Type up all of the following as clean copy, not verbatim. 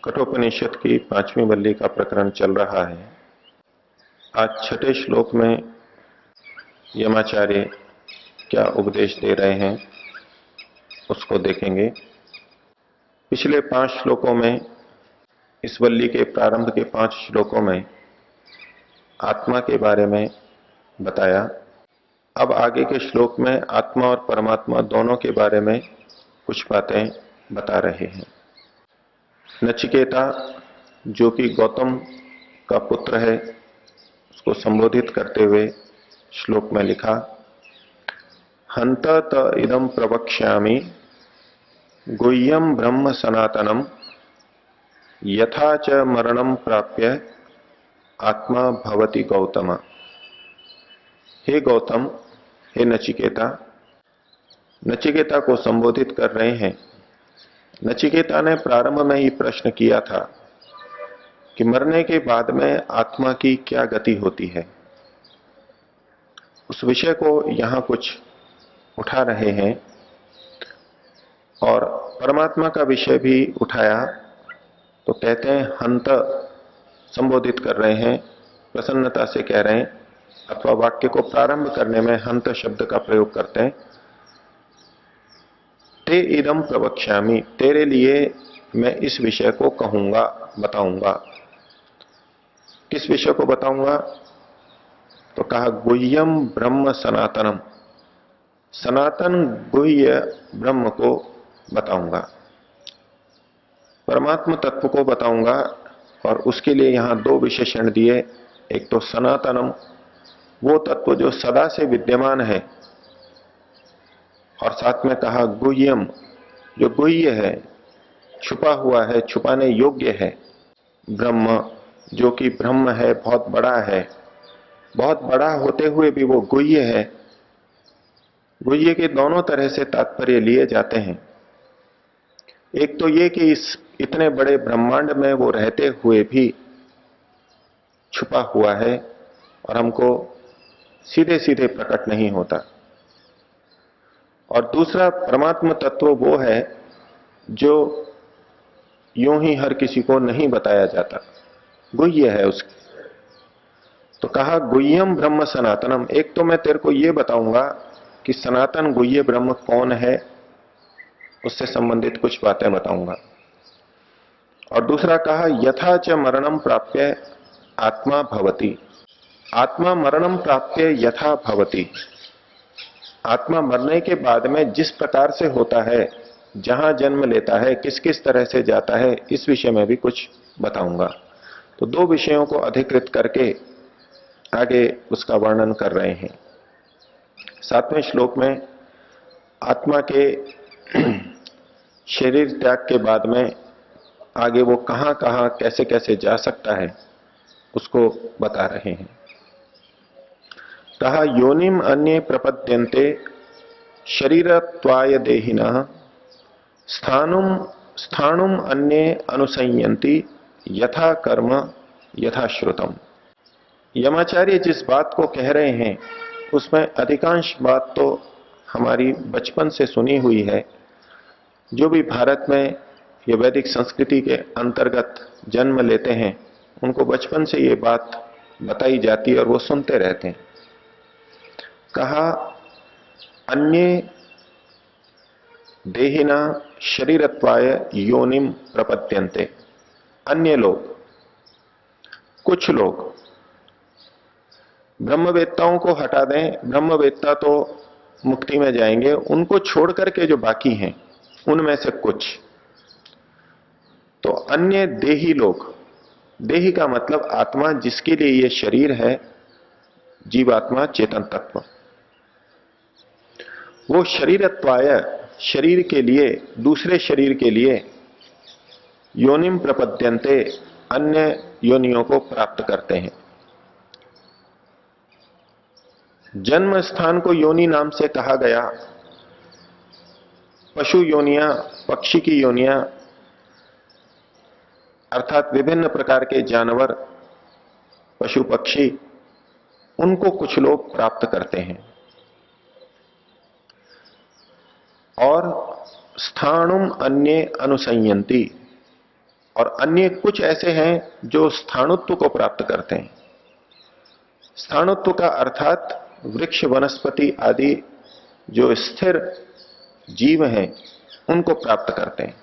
कठोपनिषद की 5वीं वल्ली का प्रकरण चल रहा है। आज 6ठे श्लोक में यमाचार्य क्या उपदेश दे रहे हैं उसको देखेंगे। पिछले 5 श्लोकों में, इस वल्ली के प्रारंभ के 5 श्लोकों में आत्मा के बारे में बताया। अब आगे के श्लोक में आत्मा और परमात्मा दोनों के बारे में कुछ बातें बता रहे हैं। नचिकेता, जो कि गौतम का पुत्र है, उसको संबोधित करते हुए श्लोक में लिखा, हंत त इदम प्रवक्ष्यामि गुह्यम ब्रह्म सनातनम यथा च मरणम प्राप्य आत्मा भवति गौतम। हे गौतम, हे नचिकेता, नचिकेता को संबोधित कर रहे हैं। नचिकेता ने प्रारंभ में ही प्रश्न किया था कि मरने के बाद में आत्मा की क्या गति होती है। उस विषय को यहां कुछ उठा रहे हैं और परमात्मा का विषय भी उठाया तो कहते हैं हंत, संबोधित कर रहे हैं, प्रसन्नता से कह रहे हैं, अथवा वाक्य को प्रारंभ करने में हंत शब्द का प्रयोग करते हैं। ते इदम प्रवक्ष्यामि, तेरे लिए मैं इस विषय को कहूंगा, बताऊंगा। किस विषय को बताऊंगा? तो कहा गुह्यम ब्रह्म सनातनम, सनातन गुह्य ब्रह्म को बताऊंगा, परमात्म तत्व को बताऊंगा। और उसके लिए यहां 2 विशेषण दिए। एक तो सनातनम, वो तत्व जो सदा से विद्यमान है, और साथ में कहा गुह्यम, जो गुह्य है, छुपा हुआ है, छुपाने योग्य है। ब्रह्म, जो कि ब्रह्म है, बहुत बड़ा है, बहुत बड़ा होते हुए भी वो गुह्य है। गुह्य के दोनों तरह से तात्पर्य लिए जाते हैं। एक तो ये कि इस इतने बड़े ब्रह्मांड में वो रहते हुए भी छुपा हुआ है और हमको सीधे सीधे प्रकट नहीं होता। और दूसरा, परमात्म तत्व वो है जो यूं ही हर किसी को नहीं बताया जाता, गुह्य है उसकी। तो कहा गुह्यम ब्रह्म सनातनम, एक तो मैं तेरे को ये बताऊंगा कि सनातन गुह्य ब्रह्म कौन है, उससे संबंधित कुछ बातें बताऊंगा। और दूसरा कहा यथा च मरणम प्राप्य आत्मा भवति, आत्मा मरणम प्राप्य यथा भवति, आत्मा मरने के बाद में जिस प्रकार से होता है, जहां जन्म लेता है, किस किस तरह से जाता है, इस विषय में भी कुछ बताऊंगा। तो 2 विषयों को अधिकृत करके आगे उसका वर्णन कर रहे हैं। 7वें श्लोक में आत्मा के शरीर त्याग के बाद में आगे वो कहां कहां कैसे कैसे जा सकता है उसको बता रहे हैं। कहा योनिम अन्ये प्रपद्यन्ते शरीरत्वाय देहिनः स्थाणुम अन्ये अनुसंयन्ति यथा कर्म यथा श्रुतम। यमाचार्य जिस बात को कह रहे हैं उसमें अधिकांश बात तो हमारी बचपन से सुनी हुई है। जो भी भारत में ये वैदिक संस्कृति के अंतर्गत जन्म लेते हैं, उनको बचपन से ये बात बताई जाती है और वो सुनते रहते हैं। कहा अन्ये देहिना शरीरत्वाय योनिम प्रपद्यन्ते, अन्य लोग, कुछ लोग, ब्रह्मवेत्ताओं को हटा दें, ब्रह्मवेत्ता तो मुक्ति में जाएंगे, उनको छोड़ करके जो बाकी हैं उनमें से कुछ, तो अन्य देही लोग, देही का मतलब आत्मा, जिसके लिए ये शरीर है, जीवात्मा चेतन तत्व, वो शरीरत्वाय, शरीर के लिए, दूसरे शरीर के लिए योनिम प्रपद्यन्ते, अन्य योनियों को प्राप्त करते हैं। जन्म स्थान को योनि नाम से कहा गया। पशु योनियां, पक्षी की योनियां, अर्थात विभिन्न प्रकार के जानवर, पशु पक्षी, उनको कुछ लोग प्राप्त करते हैं। और स्थाणुम अन्ये अनुसंयंती, और अन्य कुछ ऐसे हैं जो स्थाणुत्व को प्राप्त करते हैं। स्थाणुत्व का अर्थात वृक्ष वनस्पति आदि जो स्थिर जीव हैं उनको प्राप्त करते हैं।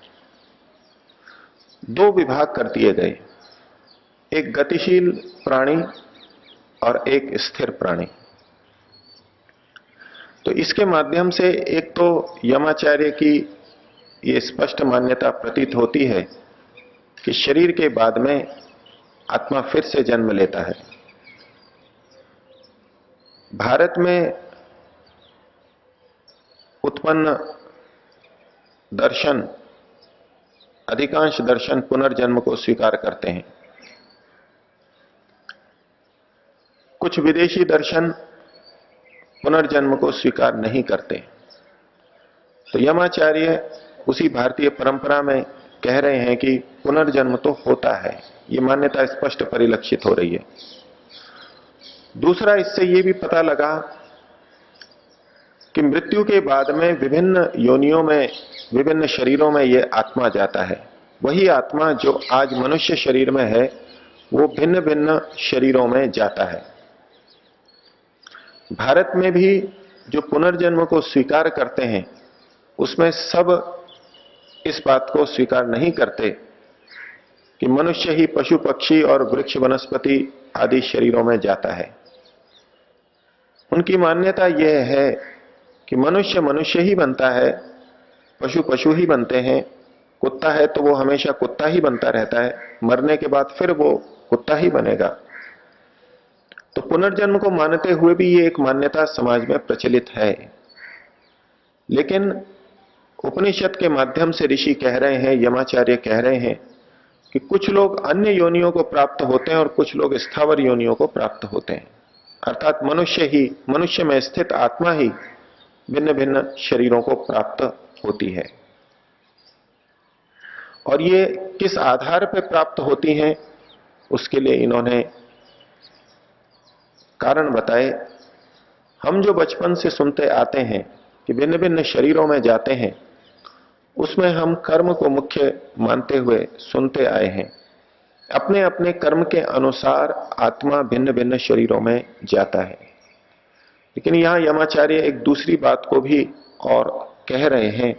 दो विभाग कर दिए गए, एक गतिशील प्राणी और एक स्थिर प्राणी। तो इसके माध्यम से एक तो यमाचार्य की ये स्पष्ट मान्यता प्रतीत होती है कि शरीर के बाद में आत्मा फिर से जन्म लेता है। भारत में उत्पन्न दर्शन, अधिकांश दर्शन पुनर्जन्म को स्वीकार करते हैं। कुछ विदेशी दर्शन पुनर्जन्म को स्वीकार नहीं करते। तो यमाचार्य उसी भारतीय परंपरा में कह रहे हैं कि पुनर्जन्म तो होता है, ये मान्यता स्पष्ट परिलक्षित हो रही है। दूसरा, इससे ये भी पता लगा कि मृत्यु के बाद में विभिन्न योनियों में, विभिन्न शरीरों में ये आत्मा जाता है। वही आत्मा जो आज मनुष्य शरीर में है वो भिन्न भिन्न शरीरों में जाता है। भारत में भी जो पुनर्जन्म को स्वीकार करते हैं उसमें सब इस बात को स्वीकार नहीं करते कि मनुष्य ही पशु पक्षी और वृक्ष वनस्पति आदि शरीरों में जाता है। उनकी मान्यता यह है कि मनुष्य मनुष्य ही बनता है, पशु पशु ही बनते हैं। कुत्ता है तो वो हमेशा कुत्ता ही बनता रहता है, मरने के बाद फिर वो कुत्ता ही बनेगा। तो पुनर्जन्म को मानते हुए भी ये एक मान्यता समाज में प्रचलित है। लेकिन उपनिषद के माध्यम से ऋषि कह रहे हैं, यमाचार्य कह रहे हैं कि कुछ लोग अन्य योनियों को प्राप्त होते हैं और कुछ लोग स्थावर योनियों को प्राप्त होते हैं। अर्थात मनुष्य में स्थित आत्मा ही भिन्न भिन्न शरीरों को प्राप्त होती है। और ये किस आधार पर प्राप्त होती हैं उसके लिए इन्होंने कारण बताए। हम जो बचपन से सुनते आते हैं कि भिन्न भिन्न शरीरों में जाते हैं, उसमें हम कर्म को मुख्य मानते हुए सुनते आए हैं। अपने अपने कर्म के अनुसार आत्मा भिन्न भिन्न शरीरों में जाता है। लेकिन यहां यमाचार्य एक दूसरी बात को भी और कह रहे हैं।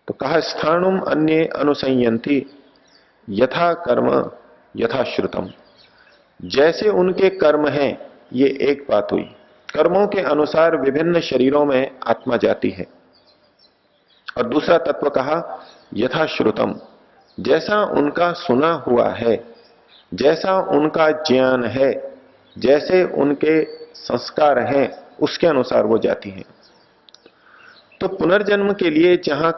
तो कहा, स्थाणुम अन्ये अनुसंयंती यथा कर्म यथा श्रुतम। जैसे उनके कर्म हैं, ये एक बात हुई। कर्मों के अनुसार विभिन्न शरीरों में आत्मा जाती है। और दूसरा तत्व कहा, यथा श्रुतम, जैसा उनका सुना हुआ है, जैसा उनका ज्ञान है, जैसे उनके संस्कार हैं, उसके अनुसार वो जाती हैं। तो पुनर्जन्म के लिए जहां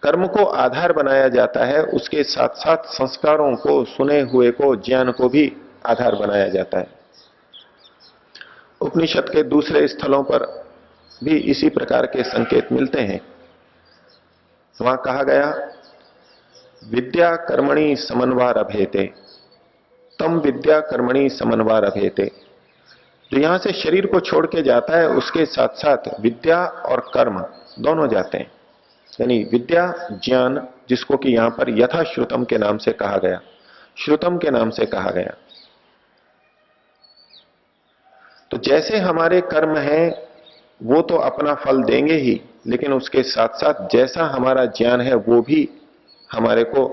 कर्म को आधार बनाया जाता है, उसके साथ साथ संस्कारों को, सुने हुए को, ज्ञान को भी आधार बनाया जाता है। उपनिषद के दूसरे स्थलों पर भी इसी प्रकार के संकेत मिलते हैं। वहां कहा गया, विद्या कर्मणि समन्वारभेते, तम विद्या कर्मणि समन्वारभेते। जो यहां से शरीर को छोड़ के जाता है उसके साथ साथ विद्या और कर्म दोनों जाते हैं। यानी विद्या, ज्ञान, जिसको कि यहां पर यथा श्रुतम के नाम से कहा गया, श्रुतम के नाम से कहा गया। तो जैसे हमारे कर्म हैं वो तो अपना फल देंगे ही, लेकिन उसके साथ साथ जैसा हमारा ज्ञान है वो भी हमारे को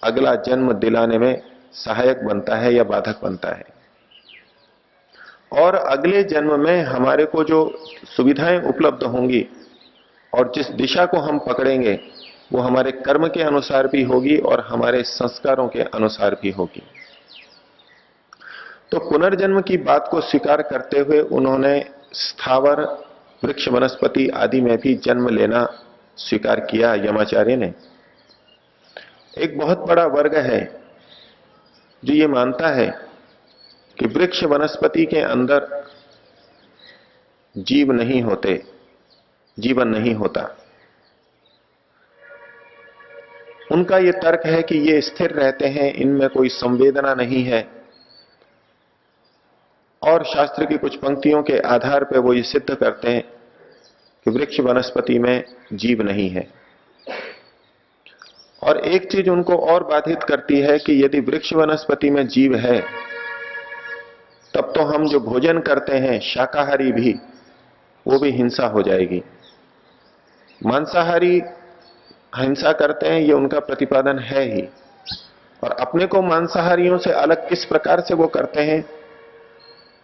अगला जन्म दिलाने में सहायक बनता है या बाधक बनता है। और अगले जन्म में हमारे को जो सुविधाएं उपलब्ध होंगी और जिस दिशा को हम पकड़ेंगे वो हमारे कर्म के अनुसार भी होगी और हमारे संस्कारों के अनुसार भी होगी। तो पुनर्जन्म की बात को स्वीकार करते हुए उन्होंने स्थावर, वृक्ष, वनस्पति आदि में भी जन्म लेना स्वीकार किया। यमाचार्य ने एक बहुत बड़ा वर्ग है जो ये मानता है कि वृक्ष वनस्पति के अंदर जीव नहीं होते, जीवन नहीं होता। उनका यह तर्क है कि ये स्थिर रहते हैं, इनमें कोई संवेदना नहीं है। और शास्त्र की कुछ पंक्तियों के आधार पर वो ये सिद्ध करते हैं कि वृक्ष वनस्पति में जीव नहीं है। और एक चीज उनको और बाधित करती है कि यदि वृक्ष वनस्पति में जीव है, तब तो हम जो भोजन करते हैं शाकाहारी भी, वो भी हिंसा हो जाएगी। मांसाहारी हिंसा करते हैं, ये उनका प्रतिपादन है ही। और अपने को मांसाहारियों से अलग किस प्रकार से वो करते हैं,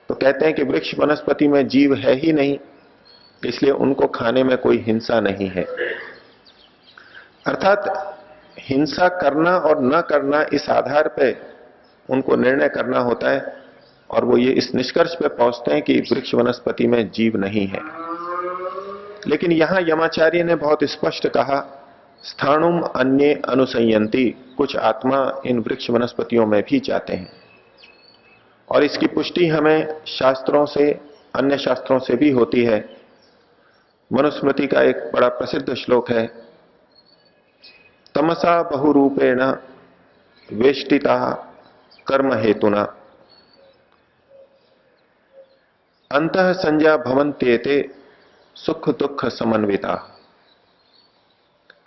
तो कहते हैं कि वृक्ष वनस्पति में जीव है ही नहीं, इसलिए उनको खाने में कोई हिंसा नहीं है। अर्थात हिंसा करना और न करना इस आधार पे उनको निर्णय करना होता है, और वो ये इस निष्कर्ष पे पहुंचते हैं कि वृक्ष वनस्पति में जीव नहीं है। लेकिन यहां यमाचार्य ने बहुत स्पष्ट कहा, स्थाणुम अन्ये अनुसंयंती, कुछ आत्मा इन वृक्ष वनस्पतियों में भी जाते हैं। और इसकी पुष्टि हमें शास्त्रों से, अन्य शास्त्रों से भी होती है। मनुस्मृति का एक बड़ा प्रसिद्ध श्लोक है, तमसा बहुरूपेण वेष्टिता कर्म हेतुना अंतः संज्ञा भवन्त्येते सुख दुख समन्विता।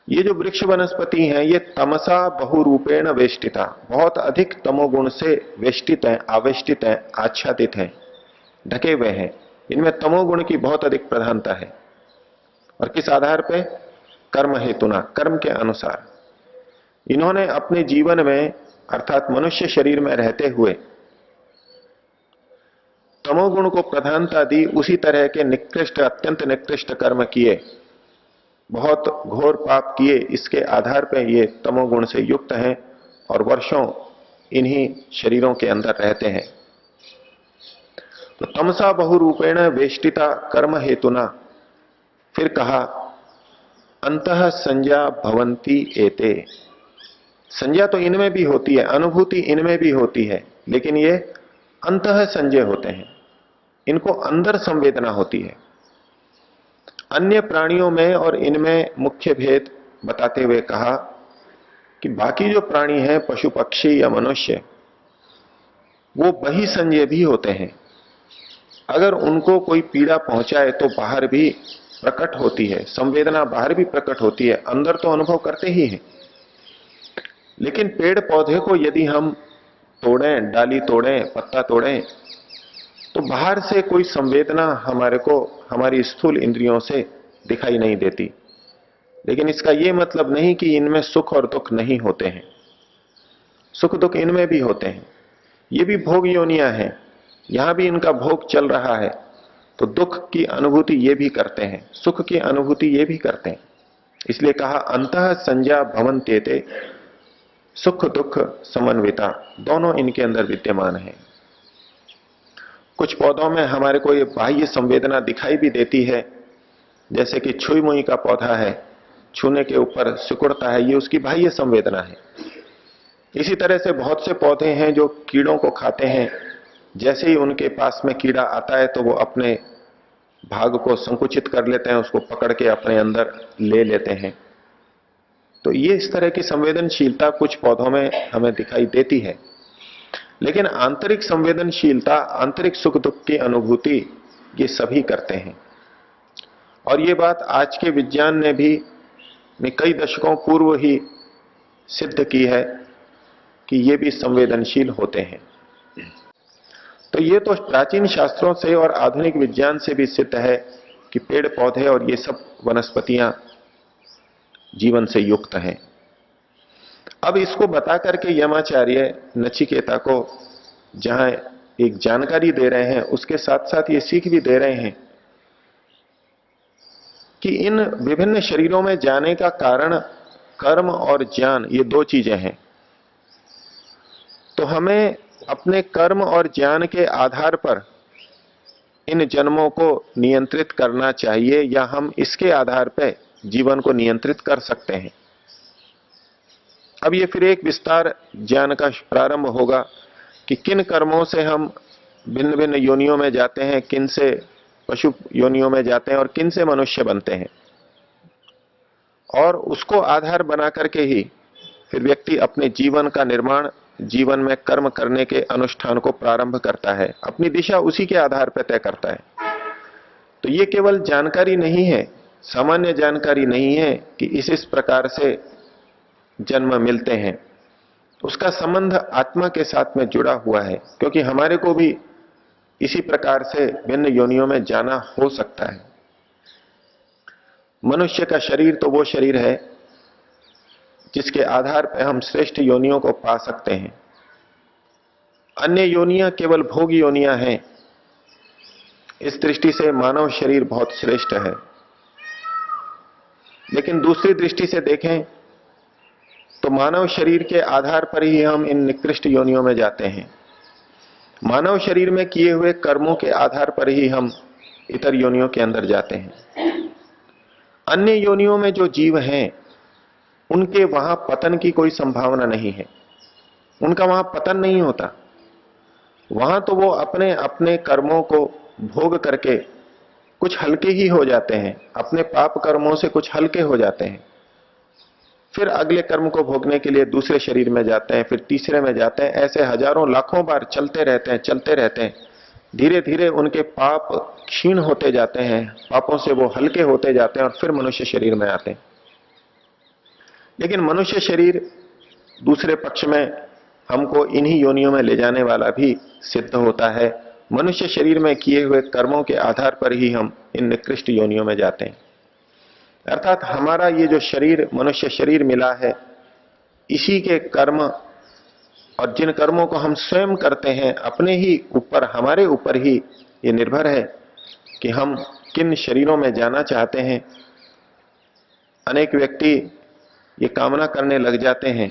ये जो वृक्ष वनस्पति हैं, ये तमसा बहुरूपेण वेष्टिता, बहुत अधिक तमोगुण से वेष्टित हैं, आवेष्टित हैं, आच्छादित हैं, ढके हुए हैं। इनमें तमोगुण की बहुत अधिक प्रधानता है। और किस आधार पे? कर्म हेतुना, कर्म के अनुसार। इन्होंने अपने जीवन में, अर्थात मनुष्य शरीर में रहते हुए, तमोगुण को प्रधानता दी, उसी तरह के निकृष्ट, अत्यंत निकृष्ट कर्म किए, बहुत घोर पाप किए। इसके आधार पर ये तमोगुण से युक्त हैं और वर्षों इन्हीं शरीरों के अंदर रहते हैं। तो तमसा बहुरूपेण वेष्टिता कर्म हेतुना, फिर कहा अंतः संज्ञा भवन्ति एते। संज्ञा तो इनमें भी होती है, अनुभूति इनमें भी होती है, लेकिन ये अंतः संज्ञा होते हैं, इनको अंदर संवेदना होती है। अन्य प्राणियों में और इनमें मुख्य भेद बताते हुए कहा कि बाकी जो प्राणी हैं, पशु पक्षी या मनुष्य, वो बहिसंज्ञेय भी होते हैं। अगर उनको कोई पीड़ा पहुंचाए तो बाहर भी प्रकट होती है, संवेदना बाहर भी प्रकट होती है, अंदर तो अनुभव करते ही हैं। लेकिन पेड़ पौधे को यदि हम तोड़ें, डाली तोड़ें, पत्ता तोड़ें, तो बाहर से कोई संवेदना हमारे को हमारी स्थूल इंद्रियों से दिखाई नहीं देती। लेकिन इसका यह मतलब नहीं कि इनमें सुख और दुख नहीं होते हैं। सुख दुख इनमें भी होते हैं। ये भी भोग योनियां हैं, यहां भी इनका भोग चल रहा है, तो दुख की अनुभूति ये भी करते हैं, सुख की अनुभूति ये भी करते हैं। इसलिए कहा अंतः संज्ञा भवन्त्येते, सुख दुख समन्विता, दोनों इनके अंदर विद्यमान है। कुछ पौधों में हमारे को ये बाह्य संवेदना दिखाई भी देती है, जैसे कि छुई मुई का पौधा है, छूने के ऊपर सिकुड़ता है, ये उसकी बाह्य संवेदना है। इसी तरह से बहुत से पौधे हैं जो कीड़ों को खाते हैं, जैसे ही उनके पास में कीड़ा आता है तो वो अपने भाग को संकुचित कर लेते हैं, उसको पकड़ के अपने अंदर ले लेते हैं। तो ये इस तरह की संवेदनशीलता कुछ पौधों में हमें दिखाई देती है। लेकिन आंतरिक संवेदनशीलता, आंतरिक सुख दुख की अनुभूति ये सभी करते हैं। और ये बात आज के विज्ञान ने भी कई दशकों पूर्व ही सिद्ध की है कि ये भी संवेदनशील होते हैं। तो ये तो प्राचीन शास्त्रों से और आधुनिक विज्ञान से भी सिद्ध है कि पेड़ पौधे और ये सब वनस्पतियां जीवन से युक्त हैं। अब इसको बता करके यमाचार्य नचिकेता को जहां एक जानकारी दे रहे हैं, उसके साथ साथ ये सीख भी दे रहे हैं कि इन विभिन्न शरीरों में जाने का कारण कर्म और ज्ञान, ये दो चीजें हैं। तो हमें अपने कर्म और ज्ञान के आधार पर इन जन्मों को नियंत्रित करना चाहिए, या हम इसके आधार पर जीवन को नियंत्रित कर सकते हैं। अब ये फिर एक विस्तार ज्ञान का प्रारंभ होगा कि किन कर्मों से हम भिन्न भिन्न योनियों में जाते हैं, किन से पशु योनियों में जाते हैं और किन से मनुष्य बनते हैं। और उसको आधार बना करके ही फिर व्यक्ति अपने जीवन का निर्माण, जीवन में कर्म करने के अनुष्ठान को प्रारंभ करता है, अपनी दिशा उसी के आधार पर तय करता है। तो ये केवल जानकारी नहीं है, सामान्य जानकारी नहीं है कि इस प्रकार से जन्म मिलते हैं। उसका संबंध आत्मा के साथ में जुड़ा हुआ है, क्योंकि हमारे को भी इसी प्रकार से भिन्न योनियों में जाना हो सकता है। मनुष्य का शरीर तो वो शरीर है जिसके आधार पर हम श्रेष्ठ योनियों को पा सकते हैं। अन्य योनियां केवल भोग योनियां हैं। इस दृष्टि से मानव शरीर बहुत श्रेष्ठ है। लेकिन दूसरी दृष्टि से देखें तो मानव शरीर के आधार पर ही हम इन निकृष्ट योनियों में जाते हैं। मानव शरीर में किए हुए कर्मों के आधार पर ही हम इतर योनियों के अंदर जाते हैं। अन्य योनियों में जो जीव हैं उनके वहां पतन की कोई संभावना नहीं है। उनका वहां पतन नहीं होता। वहां तो वो अपने अपने कर्मों को भोग करके कुछ हल्के ही हो जाते हैं, अपने पाप कर्मों से कुछ हल्के हो जाते हैं, फिर अगले कर्म को भोगने के लिए दूसरे शरीर में जाते हैं, फिर तीसरे में जाते हैं। ऐसे हजारों लाखों बार चलते रहते हैं। धीरे धीरे उनके पाप क्षीण होते जाते हैं, पापों से वो हल्के होते जाते हैं और फिर मनुष्य शरीर में आते हैं। लेकिन मनुष्य शरीर दूसरे पक्ष में हमको इन्हीं योनियों में ले जाने वाला भी सिद्ध होता है। मनुष्य शरीर में किए हुए कर्मों के आधार पर ही हम इन निकृष्ट योनियों में जाते हैं। अर्थात हमारा ये जो शरीर मनुष्य शरीर मिला है, इसी के कर्म और जिन कर्मों को हम स्वयं करते हैं अपने ही ऊपर, हमारे ऊपर ही ये निर्भर है कि हम किन शरीरों में जाना चाहते हैं। अनेक व्यक्ति ये कामना करने लग जाते हैं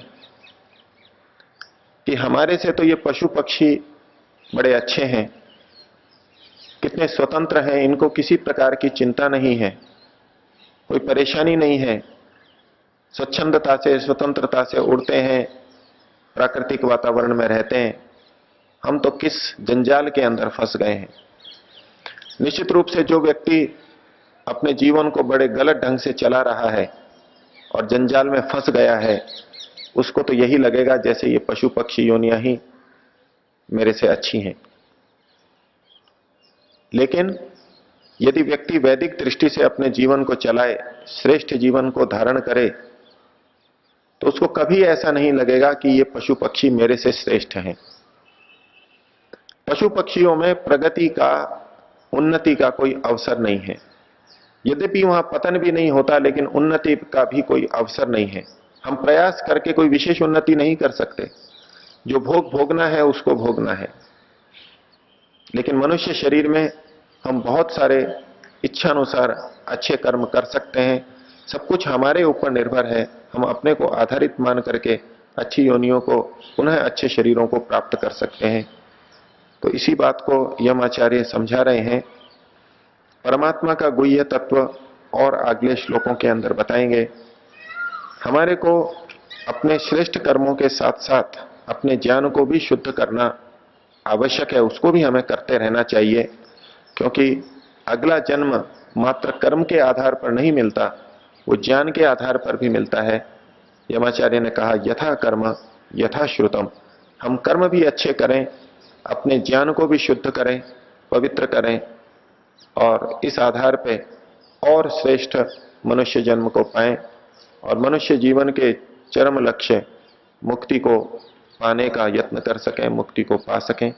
कि हमारे से तो ये पशु पक्षी बड़े अच्छे हैं, कितने स्वतंत्र हैं, इनको किसी प्रकार की चिंता नहीं है, कोई परेशानी नहीं है, स्वच्छंदता से स्वतंत्रता से उड़ते हैं, प्राकृतिक वातावरण में रहते हैं। हम तो किस जंजाल के अंदर फंस गए हैं। निश्चित रूप से जो व्यक्ति अपने जीवन को बड़े गलत ढंग से चला रहा है और जंजाल में फंस गया है, उसको तो यही लगेगा जैसे ये पशु पक्षी योनियां ही मेरे से अच्छी हैं। लेकिन यदि व्यक्ति वैदिक दृष्टि से अपने जीवन को चलाए, श्रेष्ठ जीवन को धारण करे, तो उसको कभी ऐसा नहीं लगेगा कि ये पशु पक्षी मेरे से श्रेष्ठ हैं। पशु पक्षियों में प्रगति का, उन्नति का कोई अवसर नहीं है। यद्यपि वहां पतन भी नहीं होता, लेकिन उन्नति का भी कोई अवसर नहीं है। हम प्रयास करके कोई विशेष उन्नति नहीं कर सकते। जो भोग भोगना है उसको भोगना है। लेकिन मनुष्य शरीर में हम बहुत सारे इच्छानुसार अच्छे कर्म कर सकते हैं। सब कुछ हमारे ऊपर निर्भर है। हम अपने को आधारित मान करके अच्छी योनियों को, पुनः अच्छे शरीरों को प्राप्त कर सकते हैं। तो इसी बात को यम आचार्य समझा रहे हैं। परमात्मा का गुह्य तत्व और अगले श्लोकों के अंदर बताएंगे। हमारे को अपने श्रेष्ठ कर्मों के साथ साथ अपने ज्ञान को भी शुद्ध करना आवश्यक है, उसको भी हमें करते रहना चाहिए, क्योंकि अगला जन्म मात्र कर्म के आधार पर नहीं मिलता, वो ज्ञान के आधार पर भी मिलता है। यमाचार्य ने कहा यथा कर्म यथा श्रुतम। हम कर्म भी अच्छे करें, अपने ज्ञान को भी शुद्ध करें, पवित्र करें, और इस आधार पे और श्रेष्ठ मनुष्य जन्म को पाएं और मनुष्य जीवन के चरम लक्ष्य मुक्ति को पाने का यत्न कर सकें, मुक्ति को पा सकें।